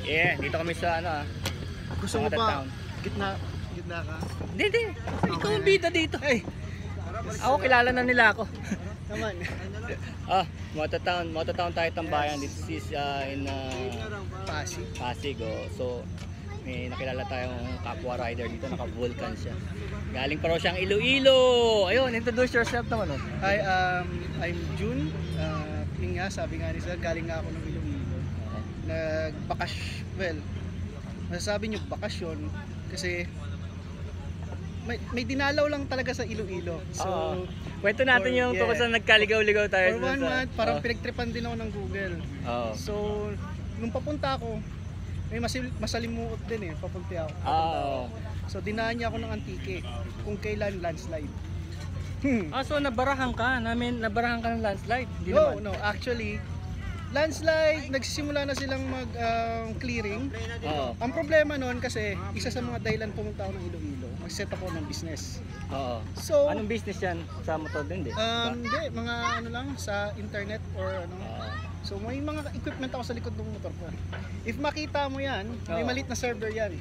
Yeah, dito kami sa ano Gusto mo Mata ba? Town. Gitna ka? Hindi. Ikaw ang bida dito. Ay! Ako kilala na nila ako. Naman. Mata Town tayo tambayan. This is in Pasig. So, may nakilala tayong kapwa rider dito, naka-Vulcan siya. Galing pa raw siyang Iloilo. Ayun, introduce yourself naman. Hi, I'm June. Yun nga, sabi nga ni Sir, galing nga ako ng Iloilo. Masasabi nyo bakasyon kasi may dinalaw lang talaga sa Iloilo. So, kwento natin yung tungkol sa nagkaligaw-ligaw tayo. For 1 month, parang pinagtripan din ako ng Google. So, nung papunta ako, may masalimuot din papunta ako. So, dinaan niya ako ng Antique kung kailan landslide. So nabarahan ka ng landslide? No, actually, landslide, nagsisimula na silang mag-clearing. Ang problema noon kasi, isa sa mga dahilan pumunta ako ng Iloilo, mag-set ako ng business. So, anong business yan? Sa motor din, hindi, mga ano lang, sa internet or ano. So, may mga equipment ako sa likod ng motor ko. If makita mo yan, may maliit na server yan.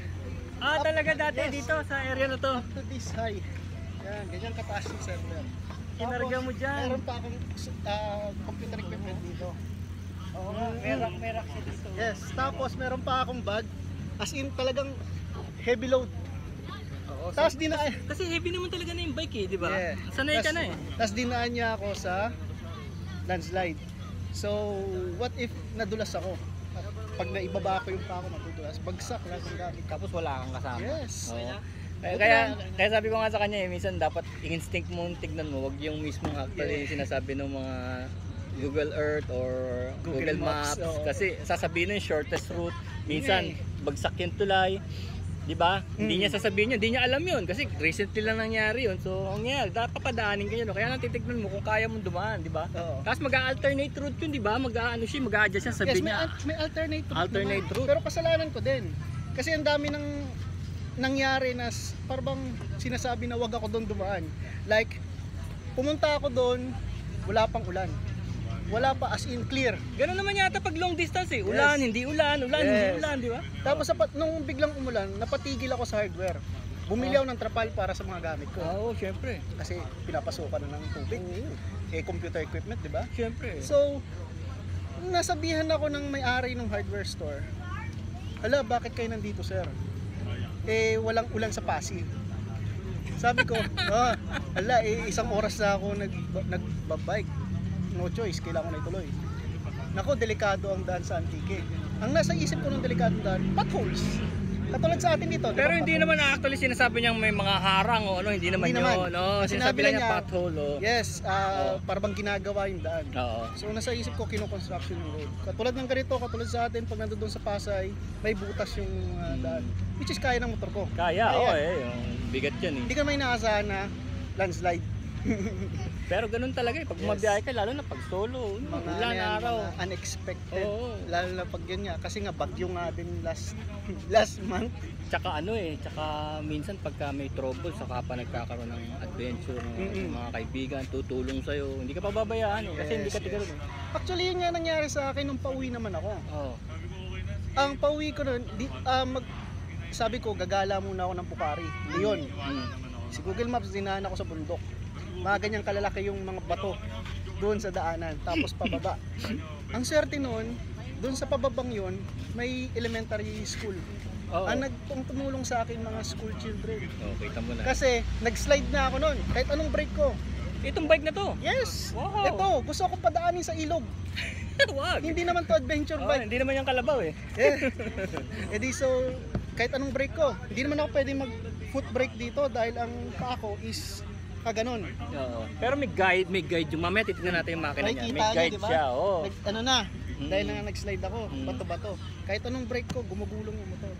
Talaga dati dito sa area na to? Up to this high. Yan, ganyan kataas yung server. Kinarga mo dyan. Meron pa akong computer equipment dito. Merak siya dito. Yes, tapos meron pa akong bag. As in talagang heavy load. Tapos kasi heavy naman talaga na yung bike di ba? Yeah. Sanay ka na Tapos dinaan niya ako sa landslide. So, what if nadulas ako? Pag naibaba ko yung pako, madudulas. Bagsak lang ang gamit. Tapos wala kang kasama. Yes. Kaya sabi ko nga sa kanya minsan dapat instinct mo tignan mo, wag yung mismong actually sinasabi ng mga Google Earth or Google Maps. Kasi sasabihin yung shortest route. Minsan bagsak yung tulay. Di ba? Hindi niya sasabihin yun, hindi niya alam yun kasi recently lang nangyari yun. So, ang nangyari, dapat papadaanin ka yun. Kaya lang titignan mo kung kaya mong dumaan, di ba? Tapos mag-alternate route yun, di ba? Mag-a-adjust siya, sabihin niya. May alternate route. Pero kasalanan ko din. Kasi ang dami ng nangyari na parang sinasabi na wag ako doon dumaan. Like, pumunta ako doon, wala pang ulan. Wala pa, as in clear. Ganun naman yata pag long distance Ulan, hindi ulan, hindi ulan, di ba? Tapos nung biglang umulan, napatigil ako sa hardware. Bumili ako ng trapal para sa mga gamit ko. Syempre. Kasi pinapasukan na ng tubig. Computer equipment, di ba? Syempre. So, nasabihan ako ng may-ari ng hardware store. Hala, bakit kayo nandito, sir? Walang ulan sa Pasig. Sabi ko, isang oras na ako nagbabike. No choice, kailangan ko na ituloy. Nako, delikado ang daan sa Antique. Ang nasa isip ko ng delikado daan, potholes. Katulad sa atin dito. Pero hindi naman actually sinasabi niyang may mga harang o ano, hindi naman yun. Sinabi lang niya pothole. Yes, para bang ginagawa yung daan. So nasa isip ko kino-construction yung road. Katulad ng ganito, katulad sa atin pag nandoon sa Pasay, may butas yung daan. Which is kaya ng motor ko. Kaya. Yung bigat yan Hindi ka may inaasahan na landslide. Pero ganun talaga pag mabiyahe ka, lalo na pag solo, ulan araw, unexpected. Lalo na pag yun nga, kasi nga bagyo nga din last month. Tsaka tsaka minsan pagka may trouble, saka pa nagkakaroon ng adventure ng mga kaibigan, tutulong sa'yo, hindi ka pababayaan kasi hindi ka tigaro. Actually yun nga nangyari sa akin nung pauwi naman ako. Ang pauwi ko nun, sabi ko gagala muna ako ng Pukari. Yun. Si Google Maps dinaan ako sa bundok. Mga ganyang kalalaki yung mga bato doon sa daanan, tapos pababa. Ang swerte noon, doon sa pababang yon may elementary school. Ang tumulong sa akin mga school children. Kita mo na. Kasi nag-slide na ako noon, kahit anong brake ko. Itong bike na to? Yes! Wow. Ito, gusto ko padaanin sa ilog. Wag. Hindi naman to adventure bike. Hindi naman yung kalabaw So, kahit anong brake ko, hindi naman ako pwede mag-foot brake dito dahil ang paa ko is kaganon. Pero may guide yung mamaya titignan natin yung makina niya. May guide diba? siya. Dahil na nag-slide ako, bato-bato. Kahit anong brake ko, gumugulong yung motor.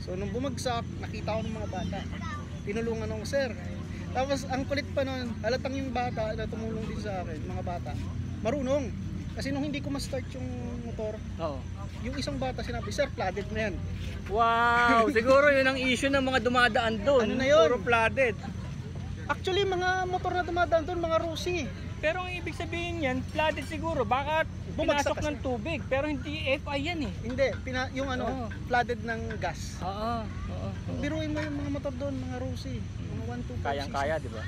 So nung bumagsak, nakita ko ng mga bata. Tinulungan ako, sir. Tapos ang kulit pa nun, halatang yung bata na tumulong din sa akin, mga bata. Marunong. Kasi nung hindi ko ma-start yung motor, yung isang bata sinabi, sir, flooded na yan. Wow! Siguro yun ang issue ng mga dumadaan doon. Ano na yun? Puro flooded. Actually, mga motor na dumadaan doon, mga Rusi. pero ang ibig sabihin yan, flooded siguro. Baka Bumagsak pinasok ng kasi. tubig, pero hindi FI yan eh. Hindi, yung Oo. flooded ng gas. Oo. Biruin mo yung mga motor doon, mga Rosy. Mga 125cc. Kayang-kaya, di ba?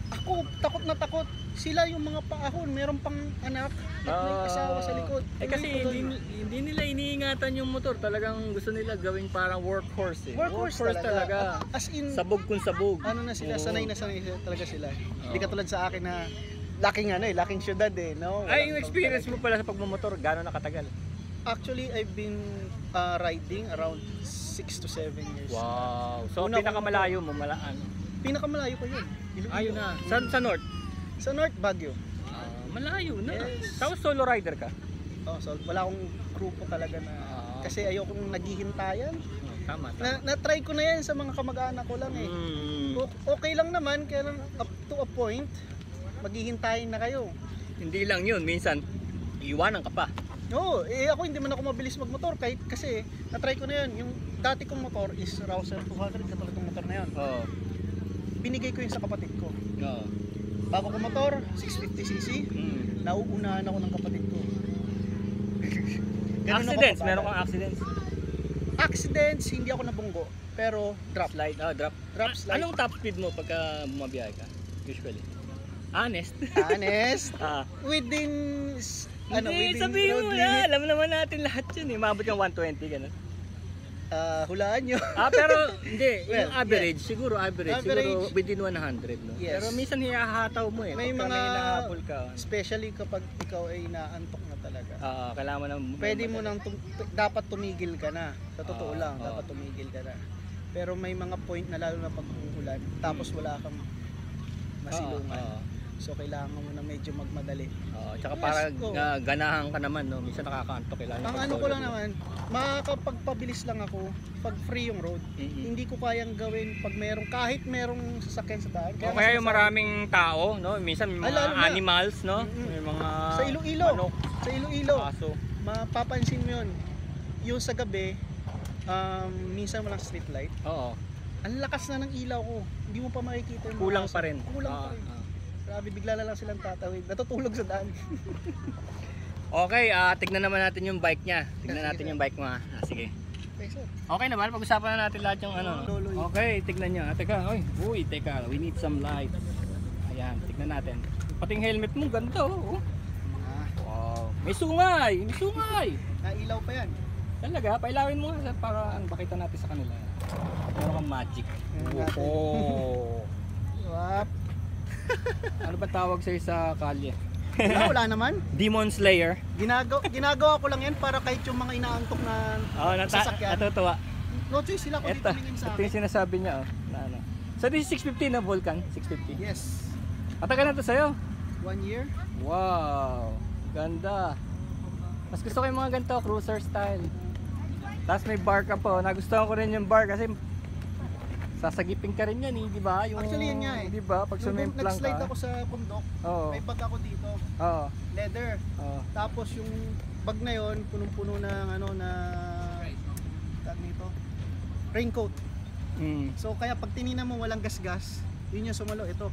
Ako, takot na takot. Sila yung mga paahon, meron pang anak at may asawa sa likod. Kasi Tuloy ko doon. hindi nila iniingatan yung motor. Talagang gusto nila gawing parang workhorse eh. Workhorse talaga. As in, Sabog kung sabog. ano na sila, Oo. sanay na sanay talaga sila. Hindi katulad sa akin na laking syudad eh, no? Ay, yung Walang experience mo talaga. pala sa pagmamotor, gano'n nakatagal? Actually, I've been riding around 6 to 7 years. Wow. So, Una pinakamalayo mo, malaan. Pinakamalayo ko yun. Iloilo. Ayun na. Sa North? Sa North Baguio. Malayo na. Yes. Tapos solo rider ka? Oh, so wala akong grupo talaga na kasi ayokong naghihintayan. Tama. Na-try ko na yan sa mga kamag-anak ko lang eh. Okay lang naman, kaya lang up to a point, maghihintayin na kayo. Hindi lang yun. Minsan, iwanan ka pa. Oo, ako hindi man ako mabilis magmotor kahit kasi na-try ko na yan. Yung dati kong motor is Rouser 200, katulad ng motor na yun. Oo. Binigay ko yun sa kapatid ko. Oo. Bago ko motor, 650cc, nauunahan ako ng kapatid ko. Ganun ako Accidents, kabata. meron kang accidents. Accidents, hindi ako nabunggo, pero drop. Slide, drop. Drop, slide. Anong top speed mo pagka bumabiyahe ka? Usually. Honest. Honest, within Hindi, within sabihin road mo limit. na. Alam naman natin lahat yun eh. Mabot yung 120 ganun. Hulaan nyo. Pero hindi, Well, yung average, siguro siguro Average. within 100, no? Yes. Pero minsan hihahataw mo eh. May Pagka mga hinahabol ka. especially kapag ikaw ay naantok na talaga. Kailangan mo ng Pwede mo nang dapat tumigil ka na. Sa totoo lang, oo. dapat tumigil ka na. Pero may mga point na lalo na pag uulan, tapos wala kang masilungan. So kailangan mo na medyo magmadali. Tsaka Yes, para oo. ganahan ka naman, no? Minsan nakakanto kailangan. Ang ano ko lang naman, makakapagpabilis lang ako pag free yung road. Hindi ko kayang gawin pag kahit merong sasakyan sa daan. Kaya, nga yung sinasabi- maraming tao, no? Minsan may lalo mga na. animals, no? Mm-mm. May mga Sa Iloilo. manok, Sa Iloilo, aso. mapapansin mo yun. Yung sa gabi, minsan walang street light. Oo. Ang lakas na ng ilaw ko. Hindi mo pa makikita yung mga Kulang aso. pa rin. Kulang pa rin. Grabe, bigla na lang silang tatawid. Natutulog sa daan. Okay, tignan naman natin yung bike niya. Tignan Sige, natin sir. yung bike mo. Sige. Okay, sir. Okay naman, pag-usapan na natin lahat yung ano. Loloy. Okay, tignan nyo. Teka, teka. We need some light. Ayan, tignan natin. Pati yung helmet mo, ganda oh. Wow. May sungay! May sungay! Nailaw pa yan. Talaga, pailawin mo nga sir, para makita natin sa kanila. Meron kang magic. Meron natin. Oh. Wap. Ano ba tawag sa'yo sa kalye? Wala naman. Demon Slayer. Ginagawa ko lang yan para kahit yung mga inaantok na sasakyan. Natutuwa. No choice sila kung Ito, titingin ito sa yung akin. sinasabi niya. Na, ano. So this is 650 na Vulcan? 650? Yes. Matagal na to sa'yo? 1 year. Wow. Ganda. Mas gusto ko yung mga ganito, cruiser style. Tapos may bar ka po. Nagustuhan ko rin yung bar kasi sasagipin ka rin yan eh, di ba? Yung, Actually, yan nga eh. Di ba? Pag Nung sumimplang nag-slide ka. ako sa bundok, Oo. may bag ako dito. Oo. Leather. Oo. Tapos yung bag na yon punong-puno ng tag nito, raincoat. So kaya pag tinina mo walang gas-gas, yun yung sumalo. Ito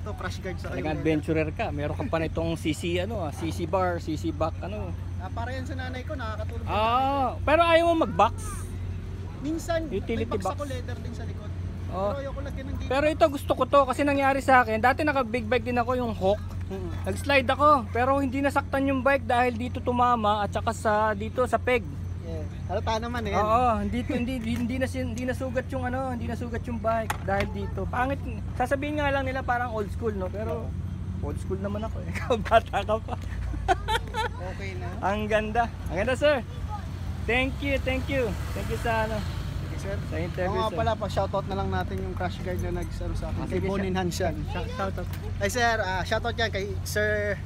crash guard sa Talagang adventurer ka. Meron ka pa nitong CC CC bar, CC back para yan sa nanay ko, nakakatulog. Pero ayaw mo mag-box. Minsan, Utility may box box. ako leather din sa likod. Oh. Pero ayoko lagyan ng gate. Pero ito gusto ko to kasi nangyari sa akin. Dati naka big bike din ako, yung Hawk. Nag-slide ako pero hindi nasaktan yung bike dahil dito tumama at saka dito sa peg. Yeah. Halata naman eh. Oo, hindi nasugat yung hindi nasugat yung bike dahil dito. Pangit. Sasabihin nga lang nila parang old school no, pero old school naman ako eh. Ikaw bata ka pa. Okay na. Ang ganda. Ang ganda sir. Thank you. Thank you sa Sige sir. sa interview. Oo nga sir. pala, pa-shoutout na lang natin yung crash guard na nagsaro sa akin. Kay Sige, Bonin Hans yan. Shout out. Ay sir, shoutout yan kay Sir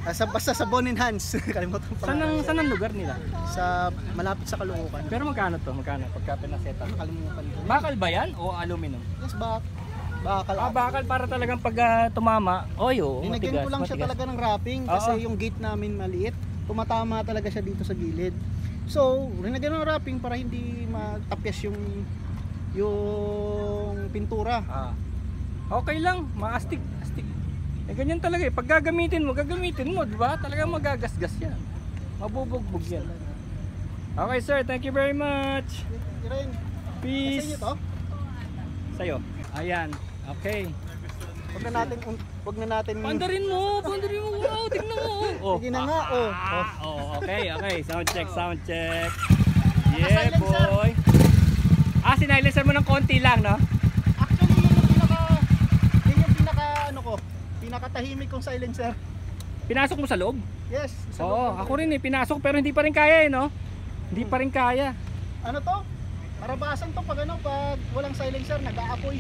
basta sa Bonin Hans. Kalimutan pa. Saan ang lugar nila? Sa malapit sa Caloocan. Pero magkano to? Magkano pagka pinaseta? Nakalimutan ko. Bakal ba yan o aluminum? Yes, bakal. Bakal para talagang pag tumama. Oo, Linagyan ko lang siya talaga ng wrapping kasi Oo. yung gate namin maliit. Tumatama talaga siya dito sa gilid. So, linagyan ng wrapping para hindi matapyas yung pintura. Okay lang, maastig. Eh ganyan talaga eh. Pag gagamitin mo, di ba? Talagang magagasgas yan. Mabubugbog yan. Okay sir, thank you very much. Ren, Peace. sa inyo to? Sa'yo. Ayan. Okay. Wag na natin. Pandarin mo. Wow, tingnan mo. Oh. Sige na nga, oh. Okay. Sound check. Yeah, Naka-silencer. boy. Sinilencer mo ng konti lang, no? Actually, yun yung pinakatahimik kong silencer. Pinasok mo sa loob? Yes. sa Oo, loob. ako rin eh. Pinasok pero hindi pa rin kaya eh, no? Hindi pa rin kaya. Ano to? Parabasan to pag walang silencer, nag-aapoy.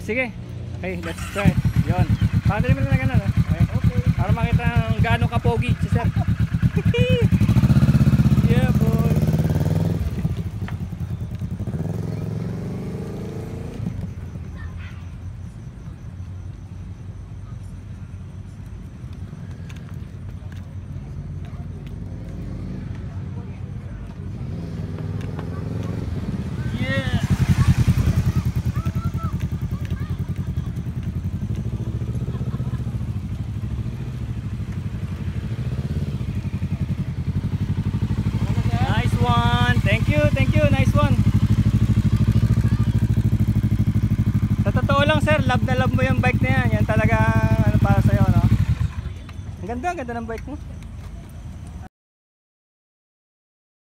Sige. Okay, let's try. Yon. Pandarin mo na ganun, no? Okay. Okay. Para makita ang gaano kapogi si sir. Yeah, boy. Yeah. Nice one. Thank you. Nice one. Sa totoo lang sir, love na love mo yung bike na yan. Yan talaga ano para sa'yo, no? Ang ganda ng bike mo.